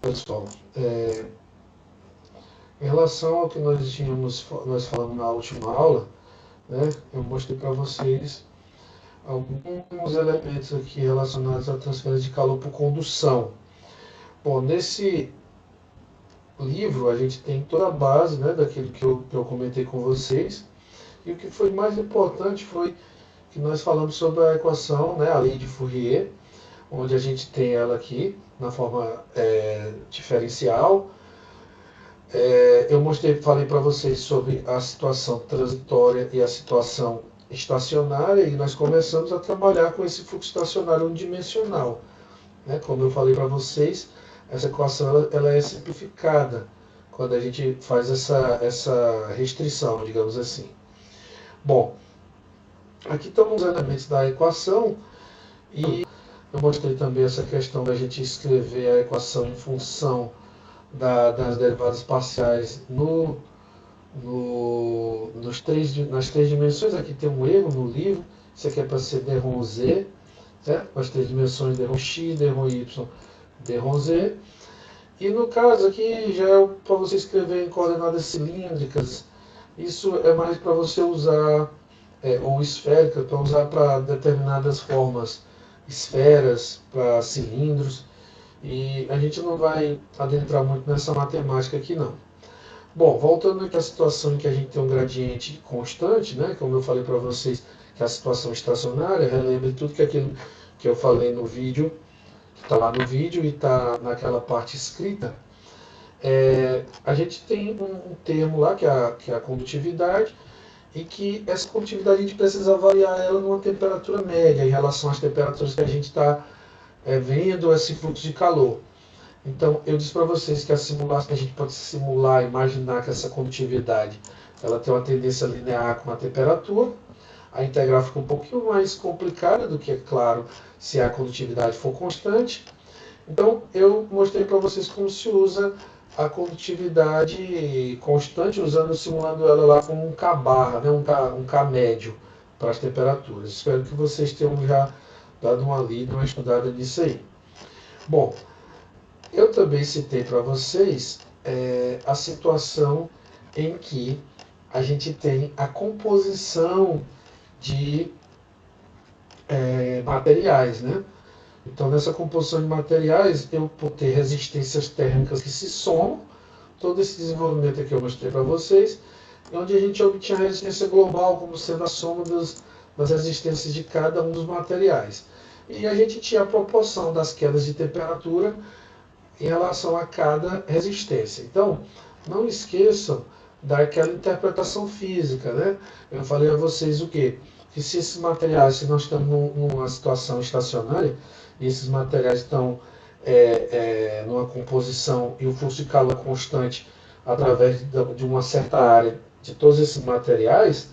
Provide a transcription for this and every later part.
pessoal, em relação ao que nós falamos na última aula, né, eu mostrei para vocês alguns elementos aqui relacionados à transferência de calor por condução. Bom, nesse livro a gente tem toda a base, né, daquilo que eu comentei com vocês, e o que foi mais importante foi que nós falamos sobre a equação, né, a lei de Fourier, onde a gente tem ela aqui na forma diferencial. Eu falei para vocês sobre a situação transitória e a situação estacionária, e nós começamos a trabalhar com esse fluxo estacionário unidimensional. Né? Como eu falei para vocês, essa equação ela é simplificada quando a gente faz essa restrição, digamos assim. Bom, aqui estão os elementos da equação, e eu mostrei também essa questão da gente escrever a equação em função das derivadas parciais nas três dimensões. Aqui tem um erro no livro, isso aqui é para ser d z, certo? As três dimensões d x, d y, d z. E no caso aqui já é para você escrever em coordenadas cilíndricas. Isso é mais para você usar, ou esférica, para usar para determinadas formas, esferas, para cilindros. E a gente não vai adentrar muito nessa matemática aqui não. Bom, voltando aqui à situação em que a gente tem um gradiente constante, né, como eu falei para vocês, que é a situação estacionária, relembre tudo aquilo que eu falei no vídeo, que está lá no vídeo e está naquela parte escrita. A gente tem um termo lá, que é a condutividade, e que essa condutividade a gente precisa avaliar ela numa temperatura média, em relação às temperaturas que a gente está vendo esse fluxo de calor. Então, eu disse para vocês que a gente pode simular, imaginar que essa condutividade ela tem uma tendência linear com a temperatura. A integral fica um pouquinho mais complicada do que, é claro, se a condutividade for constante. Então, eu mostrei para vocês como se usa a condutividade constante, simulando ela lá como um K barra, né, um K médio para as temperaturas. Espero que vocês tenham já dado uma lida, uma estudada nisso aí. Bom, eu também citei para vocês a situação em que a gente tem a composição de materiais, né? Então, nessa composição de materiais, eu vou ter resistências térmicas que se somam, todo esse desenvolvimento aqui eu mostrei para vocês, onde a gente obtinha a resistência global como sendo a soma das resistências de cada um dos materiais. E a gente tinha a proporção das quedas de temperatura em relação a cada resistência. Então, não esqueçam daquela interpretação física, né? Eu falei a vocês o quê? Que se esses materiais, se nós estamos numa situação estacionária, e esses materiais estão numa composição e o fluxo de calor constante através de uma certa área de todos esses materiais,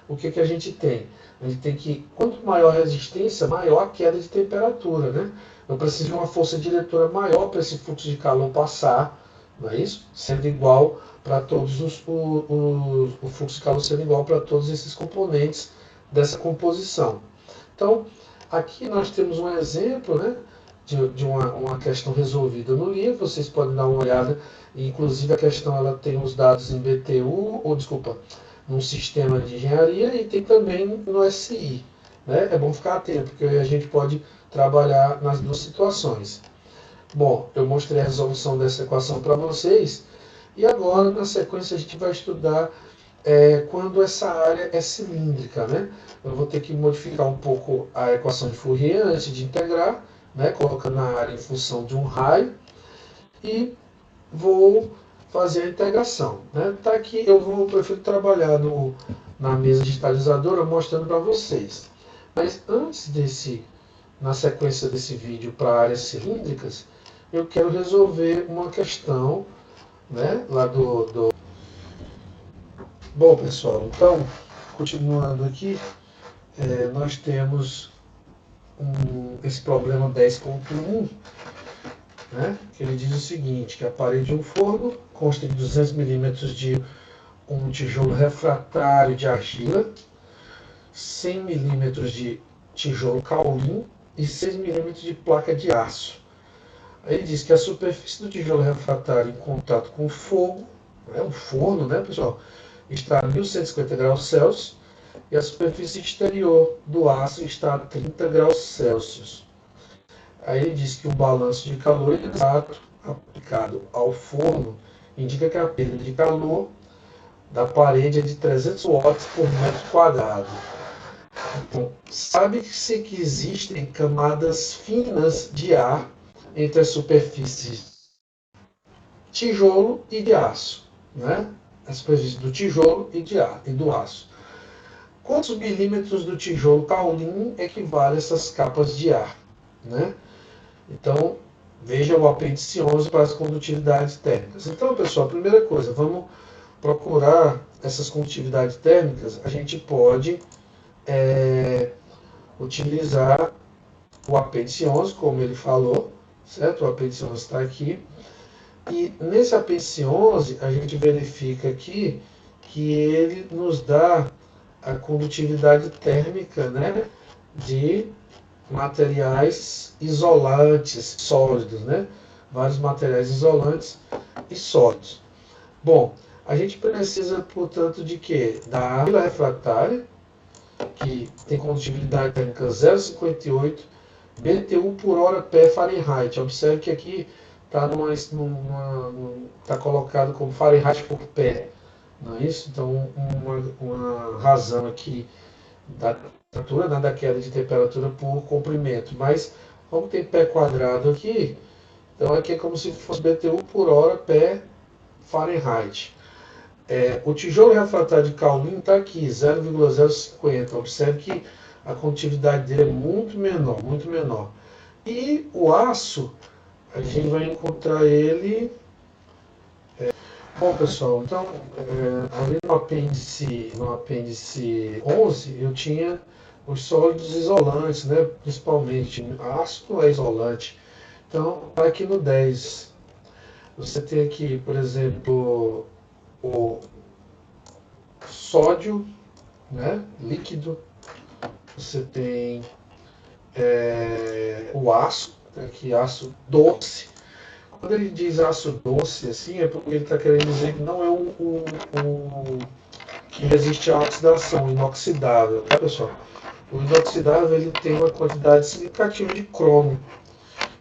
o que a gente tem? A gente tem que, quanto maior a resistência, maior a queda de temperatura, né? Eu preciso de uma força diretora maior para esse fluxo de calor passar, não é isso? Sendo igual para todos o fluxo de calor sendo igual para todos esses componentes dessa composição. Então, aqui nós temos um exemplo, né, de uma questão resolvida no livro. Vocês podem dar uma olhada, inclusive a questão ela tem os dados em BTU, num sistema de engenharia, e tem também no SI. Né? É bom ficar atento, porque a gente pode trabalhar nas duas situações. Bom, eu mostrei a resolução dessa equação para vocês, e agora, na sequência, a gente vai estudar quando essa área é cilíndrica. Né? Eu vou ter que modificar um pouco a equação de Fourier antes de integrar, né? Colocando a área em função de um raio, e vou fazer a integração. Né? Tá aqui, eu prefiro trabalhar na mesa digitalizadora mostrando para vocês. Mas antes na sequência desse vídeo para áreas cilíndricas, eu quero resolver uma questão, né, lá Bom, pessoal, então, continuando aqui, nós temos esse problema 10.1, né, que ele diz o seguinte, que a parede de um forno consta de 200 milímetros de um tijolo refratário de argila, 100 milímetros de tijolo caulin e 6 milímetros de placa de aço. Aí ele diz que a superfície do tijolo refratário em contato com o fogo, né, o forno, né, pessoal, está a 1150 graus Celsius e a superfície exterior do aço está a 30 graus Celsius. Aí ele diz que o balanço de calor exato aplicado ao forno indica que a perda de calor da parede é de 300 watts por metro quadrado. Então, sabe-se que existem camadas finas de ar entre as superfícies tijolo e de aço, né? A superfície do tijolo e do aço. Quantos milímetros do tijolo kaolin equivale a essas capas de ar, né? Então, veja o apêndice 11 para as condutividades térmicas. Então, pessoal, primeira coisa, vamos procurar essas condutividades térmicas. A gente pode utilizar o apêndice 11, como ele falou, certo? O apêndice 11 está aqui. E nesse apêndice 11, a gente verifica aqui que ele nos dá a condutividade térmica, né, de materiais isolantes sólidos, né? Vários materiais isolantes e sólidos. Bom, a gente precisa, portanto, de quê? Da argila refratária, que tem condutividade térmica 0,58 BTU por hora pé Fahrenheit. Observe que aqui está colocado como Fahrenheit por pé, não é isso? Então, uma razão aqui da temperatura, né, da queda de temperatura por comprimento. Mas, como tem pé quadrado aqui, então aqui é como se fosse BTU por hora pé Fahrenheit. O tijolo refratário de kaolin está aqui, 0,050. Observe que a condutividade dele é muito menor, muito menor. E o aço, a gente vai encontrar ele... Bom, pessoal, então, ali no apêndice 11, eu tinha os sólidos isolantes, né, principalmente. Ácido é isolante. Então, aqui no 10, você tem aqui, por exemplo, o sódio, né, líquido. Você tem o aço, aqui aço doce. Quando ele diz aço doce, assim, é porque ele está querendo dizer que não é que resiste à oxidação, inoxidável, tá, pessoal? O inoxidável ele tem uma quantidade significativa de cromo.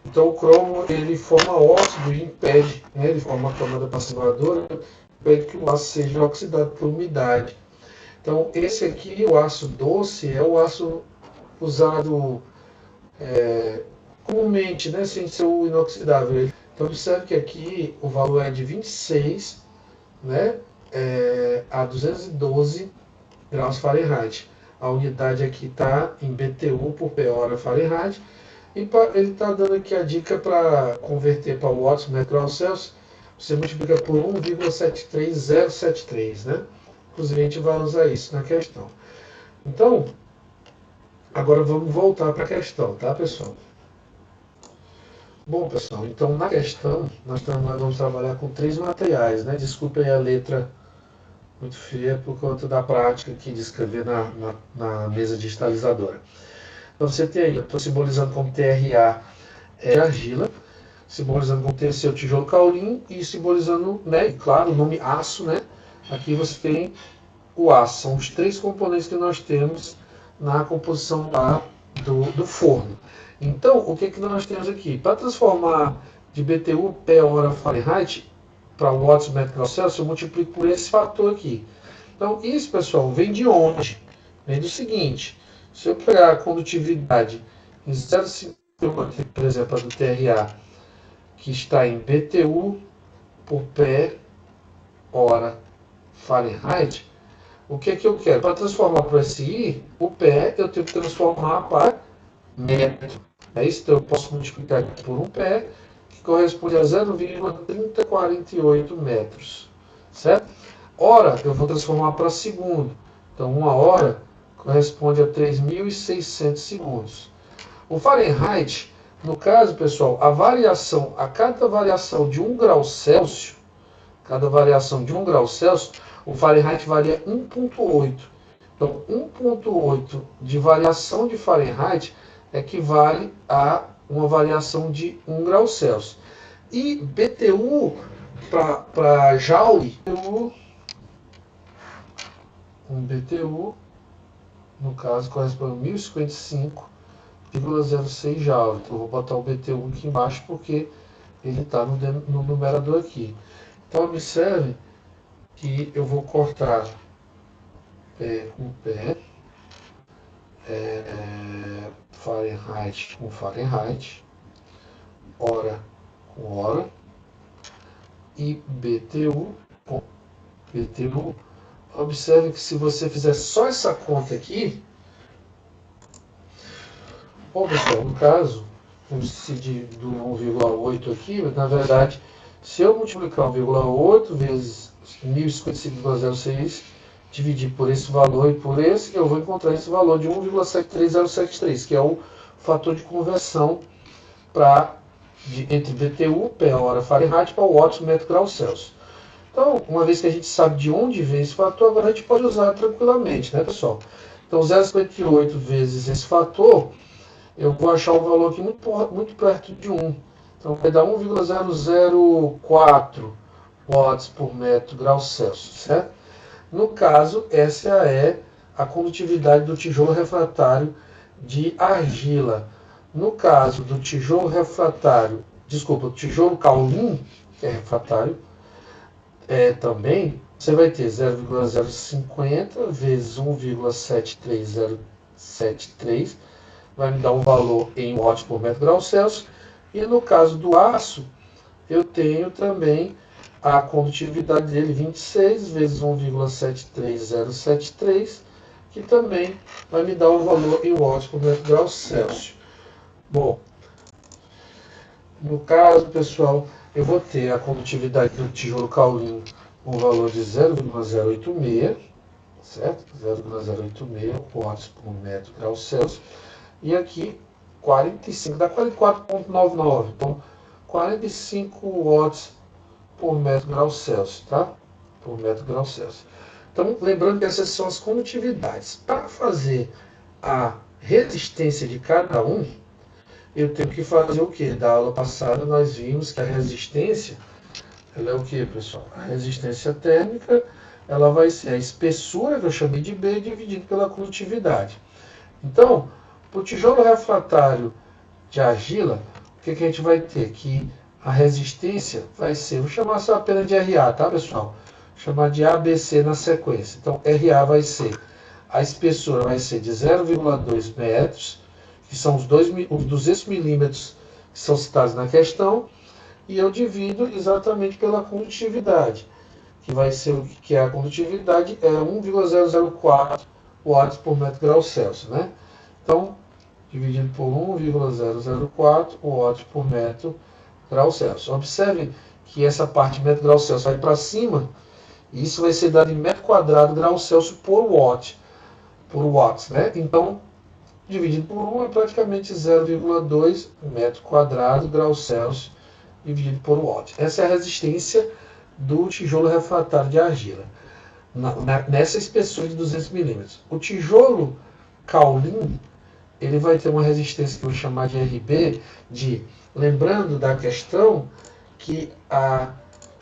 Então o cromo ele forma óxido e impede, né, ele forma uma camada passivadora, impede que o aço seja oxidado por umidade. Então esse aqui, o aço doce, é o aço usado comumente, né, sem ser o inoxidável. Então observe que aqui o valor é de 26, né, a 212 graus Fahrenheit. A unidade aqui está em BTU por P hora Fahrenheit. E ele está dando aqui a dica para converter para watts, metro grau Celsius. Você multiplica por 1,73073, né? Inclusive a gente vai usar isso na questão. Então, agora vamos voltar para a questão, tá, pessoal? Bom, pessoal, então na questão nós vamos trabalhar com 3 materiais, né? Desculpe aí a letra muito feia por conta da prática aqui de escrever na mesa digitalizadora. Então você tem aí, eu estou simbolizando como TRA argila, simbolizando como TC o tijolo kaolin e simbolizando, né, claro, o nome aço, né? Aqui você tem o aço, são os 3 componentes que nós temos na composição lá do forno. Então, o que nós temos aqui? Para transformar de BTU P hora Fahrenheit para watts metro grau Celsius, eu multiplico por esse fator aqui. Então, isso, pessoal, vem de onde? Vem do seguinte: se eu pegar a condutividade em 0,50, por exemplo, a do TRA, que está em BTU por P hora Fahrenheit, o que eu quero? Para transformar para SI, o P eu tenho que transformar para metro. É isso, então eu posso multiplicar aqui por um pé, que corresponde a 0,3048 metros. Certo? Hora eu vou transformar para segundo. Então, 1 hora corresponde a 3.600 segundos. O Fahrenheit, no caso, pessoal, a cada variação de 1 grau Celsius, o Fahrenheit varia 1,8. Então, 1,8 de variação de Fahrenheit equivale a uma variação de 1 grau Celsius. E BTU para Joule, um BTU, no caso, corresponde a 1055,06 Joule. Então, eu vou botar o BTU aqui embaixo porque ele está no numerador aqui. Então, observe que eu vou cortar pé com pé, Fahrenheit com Fahrenheit, hora com hora, e BTU com BTU. Observe que se você fizer só essa conta aqui, bom pessoal, no caso, se do 1,8 aqui, na verdade, se eu multiplicar 1,8 vezes 1055,06, dividir por esse valor e por esse, eu vou encontrar esse valor de 1,73073, que é o fator de conversão entre BTU, pé hora Fahrenheit, para o watts metro grau Celsius. Então, uma vez que a gente sabe de onde vem esse fator, agora a gente pode usar tranquilamente, né, pessoal? Então, 0,58 vezes esse fator, eu vou achar um valor aqui muito perto de 1. Então, vai dar 1,004 watts por metro grau Celsius, certo? No caso, essa é a condutividade do tijolo refratário de argila. No caso do tijolo refratário, desculpa, o tijolo kaolin, que é refratário, também, você vai ter 0,050 vezes 1,73073, vai me dar um valor em watts por metro grau Celsius. E no caso do aço, eu tenho também a condutividade dele 26 vezes 1,73073, que também vai me dar um valor em watts por metro grau Celsius. Bom, no caso, pessoal, eu vou ter a condutividade do tijolo kaolin com um valor de 0,086, certo? 0,086 watts por metro grau Celsius. E aqui, 45, dá 44,99. Então, 45 watts por metro grau Celsius, tá? Por metro grau Celsius. Então, lembrando que essas são as condutividades. Para fazer a resistência de cada um, eu tenho que fazer o quê? Da aula passada nós vimos que a resistência, ela é o quê, pessoal? A resistência térmica, ela vai ser a espessura, que eu chamei de B, dividido pela condutividade. Então, para o tijolo refratário de argila, o que a gente vai ter? Que a resistência vai ser, vou chamar só apenas de RA, tá, pessoal? Vou chamar de ABC na sequência. Então, RA vai ser, a espessura vai ser de 0,2 metros, que são os 200 milímetros que são citados na questão, e eu divido exatamente pela condutividade, que vai ser o que é a condutividade, é 1,004 watts por metro grau Celsius, né? Então, dividido por 1,004 watts por metro grau Celsius. Observe que essa parte de metro grau Celsius vai para cima, e isso vai ser dado em metro quadrado grau Celsius por watts, né? Então, dividido por 1 é praticamente 0,2 metro quadrado grau Celsius dividido por watt. Essa é a resistência do tijolo refratário de argila, nessa espessura de 200 milímetros. O tijolo kaolin, ele vai ter uma resistência que eu vou chamar de RB, lembrando da questão que a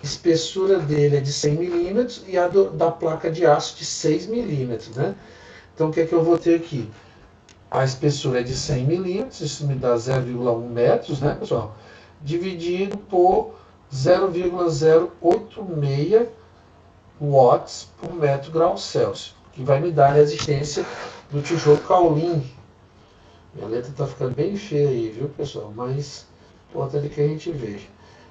espessura dele é de 100 milímetros e a da placa de aço de 6 milímetros, né? Então, o que é que eu vou ter aqui? A espessura é de 100 milímetros, isso me dá 0,1 metros, né, pessoal? Dividido por 0,086 watts por metro grau Celsius, que vai me dar a resistência do tijolo kaolin. Minha letra está ficando bem feia aí, viu, pessoal? Mas importante que a gente veja.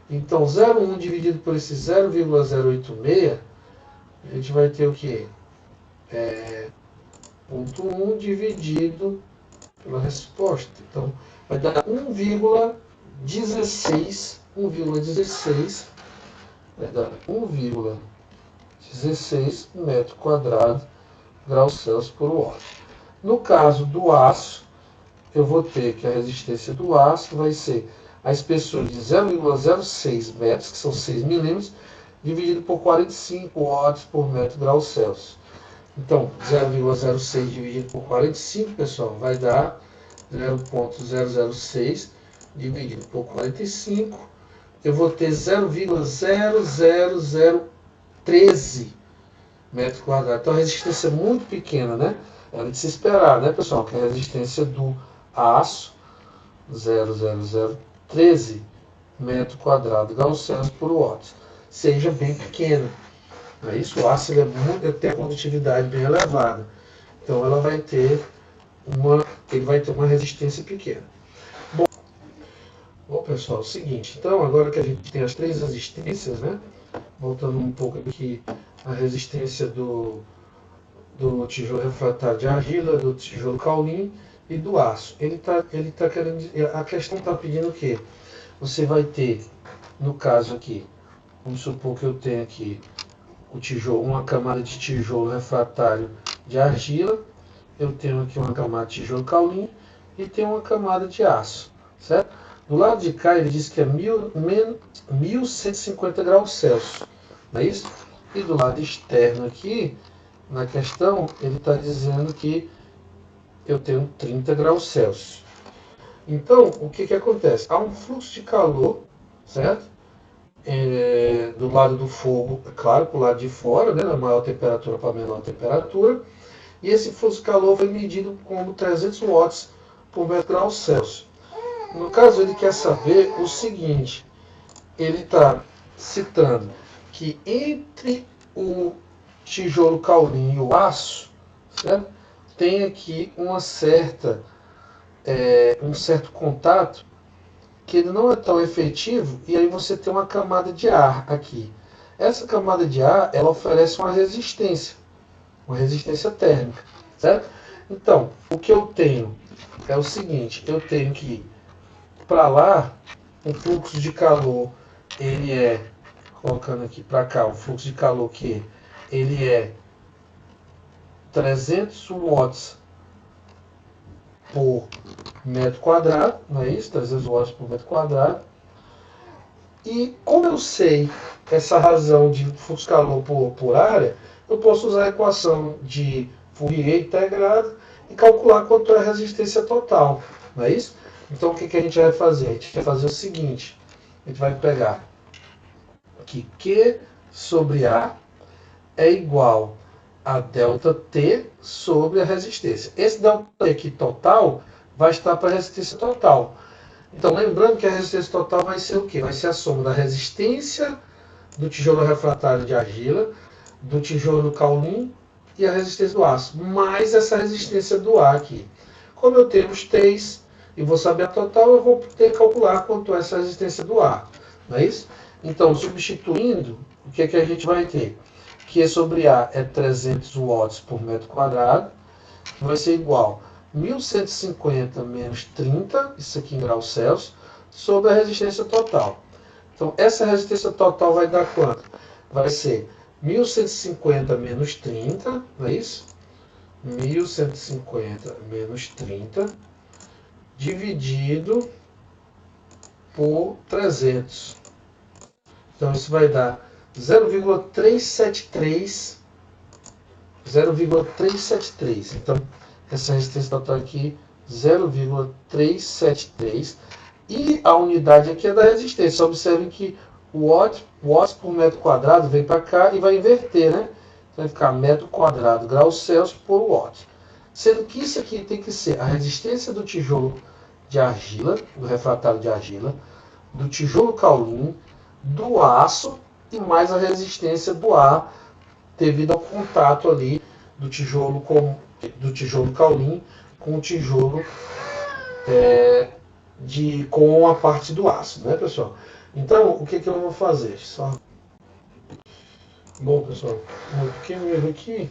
Então, 0,1 dividido por esse 0,086, a gente vai ter o quê? 0,1 dividido pela resposta. Então, vai dar 1,16, vai dar 1,16 metro quadrado grau Celsius por watt. No caso do aço, eu vou ter que a resistência do aço vai ser a espessura de 0,06 metros, que são 6 milímetros, dividido por 45 watts por metro grau Celsius. Então, 0,06 dividido por 45, pessoal, vai dar 0,006 dividido por 45, eu vou ter 0,00013 metros quadrados. Então a resistência é muito pequena, né? Era de se esperar, né, pessoal? Que a resistência do aço, 0,0013 metro quadrado graus Celsius por watt, seja bem pequena. Não é isso? O aço ele tem a condutividade bem elevada. Então ele vai ter uma resistência pequena. Bom, pessoal, é o seguinte. Então, agora que a gente tem as três resistências, né? Voltando um pouco aqui, a resistência do tijolo refratário de argila, do tijolo caulin e do aço. Ele tá querendo, a questão está pedindo o quê? Você vai ter, no caso aqui, vamos supor que eu tenho aqui o tijolo, uma camada de tijolo refratário de argila, eu tenho aqui uma camada de tijolo caulin e tenho uma camada de aço, certo? Do lado de cá ele diz que é 1150 graus Celsius, não é isso? E do lado externo aqui, na questão, ele está dizendo que eu tenho 30 graus Celsius. Então, o que acontece? Há um fluxo de calor, certo? Do lado do fogo, é claro, para o lado de fora, né, da maior temperatura para a menor temperatura. E esse fluxo de calor foi medido como 300 watts por metro grau Celsius. No caso, ele quer saber o seguinte, ele está citando que entre o tijolo caulin e o aço, certo? Tem aqui um certo contato que ele não é tão efetivo, e aí você tem uma camada de ar aqui. Essa camada de ar, ela oferece uma resistência térmica, certo? Então, o que eu tenho é o seguinte, eu tenho que para lá, o fluxo de calor, ele é, colocando aqui para cá, o fluxo de calor que ele é 300 watts por metro quadrado, não é isso? 300 watts por metro quadrado. E como eu sei essa razão de fluxo de calor por área, eu posso usar a equação de Fourier integrado e calcular quanto é a resistência total, não é isso? Então o que a gente vai fazer? A gente vai fazer o seguinte, a gente vai pegar que Q sobre A é igual a ΔT sobre a resistência. Esse ΔT aqui total vai estar para a resistência total. Então lembrando que a resistência total vai ser o quê? Vai ser a soma da resistência do tijolo refratário de argila, do tijolo caulin e a resistência do aço, mais essa resistência do ar aqui. Como eu tenho os três e vou saber a total, eu vou ter que calcular quanto é essa resistência do ar, não é isso? Então, substituindo, o que a gente vai ter? Q sobre A é 300 watts por metro quadrado, que vai ser igual a 1150 menos 30, isso aqui em graus Celsius, sobre a resistência total. Então, essa resistência total vai dar quanto? Vai ser 1150 menos 30, não é isso? 1150 menos 30 dividido por 300. Então isso vai dar 0,373. Então essa resistência total aqui 0,373. E a unidade aqui é da resistência. Observem que o watts por metro quadrado vem para cá e vai inverter, né? Vai ficar metro quadrado graus Celsius por watt. Sendo que isso aqui tem que ser a resistência do tijolo de argila, do refratário de argila, do tijolo caulin, do aço e mais a resistência do ar devido ao contato ali do tijolo caulin com o tijolo com a parte do aço, né, pessoal? Então, o que eu vou fazer? Bom, pessoal, um pequeno erro aqui.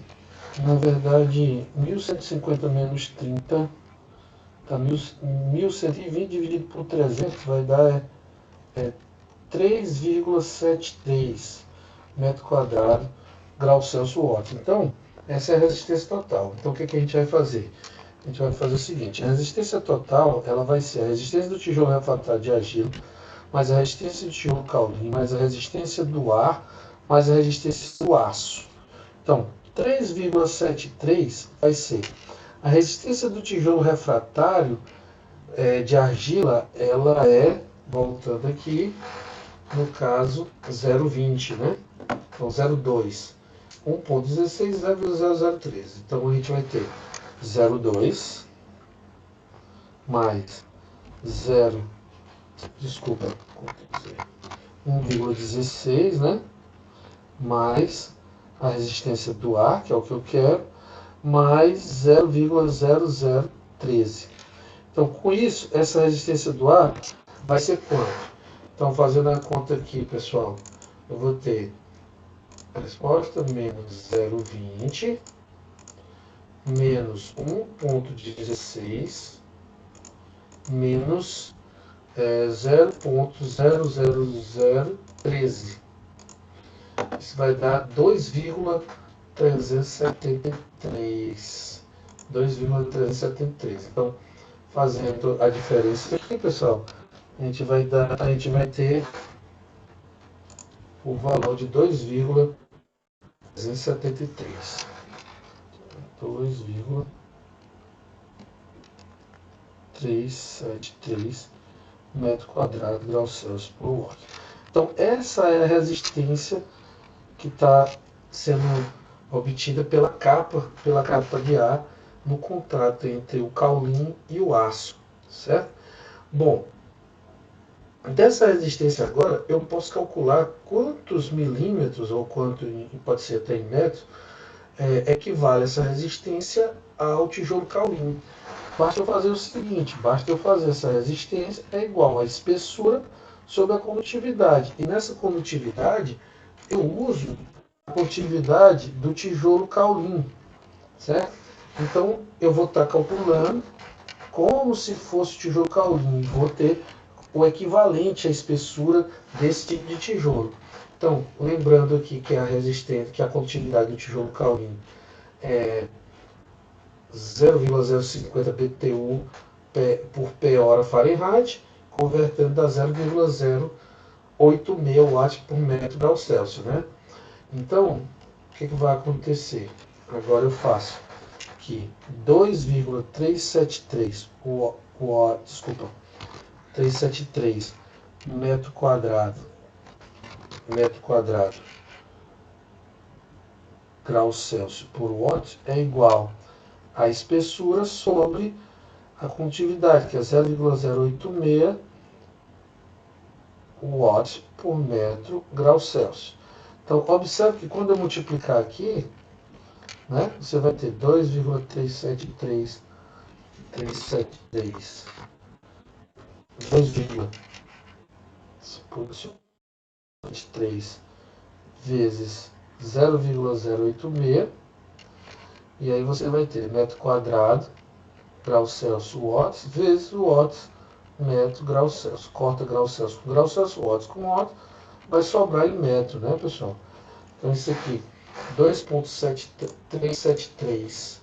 Na verdade, 1150 menos 30 tá 1120 dividido por 300 vai dar 3,73 metro quadrado graus Celsius watt. Então, essa é a resistência total. Então, o que a gente vai fazer? A gente vai fazer o seguinte, a resistência total, ela vai ser a resistência do tijolo refratário de argila, mais a resistência do tijolo caulin, mais a resistência do ar, mais a resistência do aço. Então, 3,73 vai ser a resistência do tijolo refratário de argila, ela é, voltando aqui, no caso 0,20, né? Então 0,2. 1,16, 0,0013. Então a gente vai ter 0,2 mais 0, desculpa, 1,16, né? Mais a resistência do ar, que é o que eu quero, mais 0,0013. Então, com isso, essa resistência do ar vai ser quanto? Então, fazendo a conta aqui, pessoal, eu vou ter a resposta menos 0,20 menos 1,16 menos 0,00013. Isso vai dar 2,373. 2,373. Então, fazendo a diferença aqui, pessoal, a gente vai ter o valor de 2,373. 2,373 metro quadrado graus Celsius por watt. Então, essa é a resistência que está sendo obtida pela capa de ar no contrato entre o caulim e o aço, certo? Bom, dessa resistência agora, eu posso calcular quantos milímetros, ou quanto pode ser até em metros, equivale essa resistência ao tijolo caulim. Basta eu fazer o seguinte, basta eu fazer essa resistência é igual à espessura sobre a condutividade. E nessa condutividade, eu uso a condutividade do tijolo caulim, certo? Então, eu vou estar calculando como se fosse tijolo caulim. Vou ter o equivalente à espessura desse tipo de tijolo. Então, lembrando aqui que a resistência, que a condutividade do tijolo caulim é 0,050 BTU por P hora Fahrenheit, convertendo da 0,086 watts por metro grau Celsius, né? Então, o que vai acontecer? Agora eu faço aqui 2,373 373 metro quadrado grau Celsius por watt é igual a espessura sobre a condutividade, que é 0,086 watts por metro grau Celsius. Então, observe que quando eu multiplicar aqui, né, você vai ter 2,373 2,3 vezes 0,086, e aí você vai ter metro quadrado grau Celsius watts vezes watts metro grau Celsius. Corta grau Celsius com grau Celsius, watts com watts, vai sobrar em metro, né, pessoal? Então isso aqui, 2,373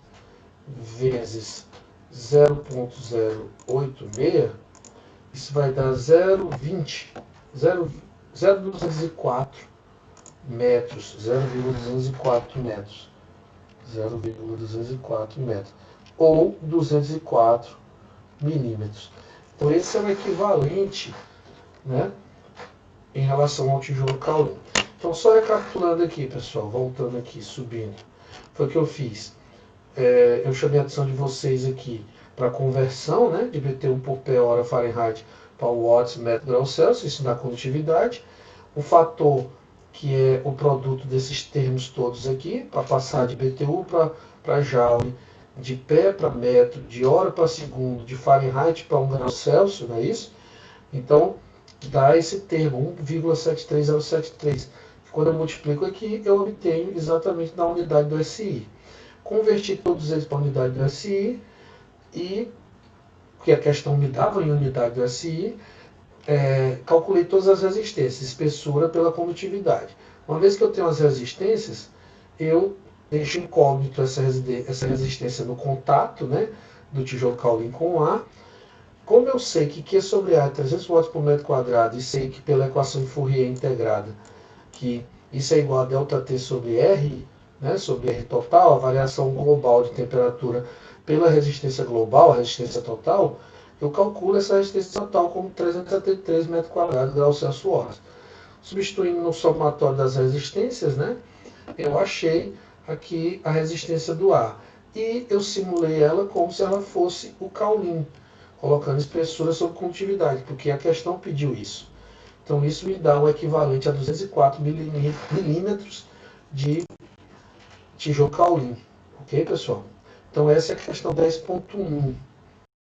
vezes 0,086, isso vai dar 0,204 metros, 0,204 metros, 0,204 metros, ou 204 milímetros. Então esse é o equivalente, né, em relação ao tijolo caulim. Então só recapitulando aqui, pessoal, voltando aqui, subindo, foi o que eu fiz. Eu chamei a atenção de vocês aqui para a conversão, né, de BTU por P hora Fahrenheit para watts metro grau Celsius, isso na condutividade. O fator que é o produto desses termos todos aqui, para passar de BTU para joule, de pé para metro, de hora para segundo, de Fahrenheit para 1 grau Celsius, não é isso? Então, dá esse termo, 1,73073. Quando eu multiplico aqui, eu obtenho exatamente na unidade do SI. Converti todos eles para a unidade do SI, e que a questão me dava em unidade do SI, calculei todas as resistências, espessura pela condutividade. Uma vez que eu tenho as resistências, eu deixo incógnito essa resistência no contato, né, do tijolo caulim com o ar. Como eu sei que Q sobre A é 300 watts por metro quadrado, e sei que pela equação de Fourier integrada, que isso é igual a ΔT sobre R, né, sobre R total, a variação global de temperatura pela resistência global, a resistência total, eu calculo essa resistência total como 373 metros quadrados, graus Celsius hora. Substituindo no somatório das resistências, né, eu achei aqui a resistência do ar. E eu simulei ela como se ela fosse o caulim, colocando espessura sobre condutividade, porque a questão pediu isso. Então isso me dá o equivalente a 204 milímetros de tijolo caulim. Ok, pessoal? Então essa é a questão 10.1.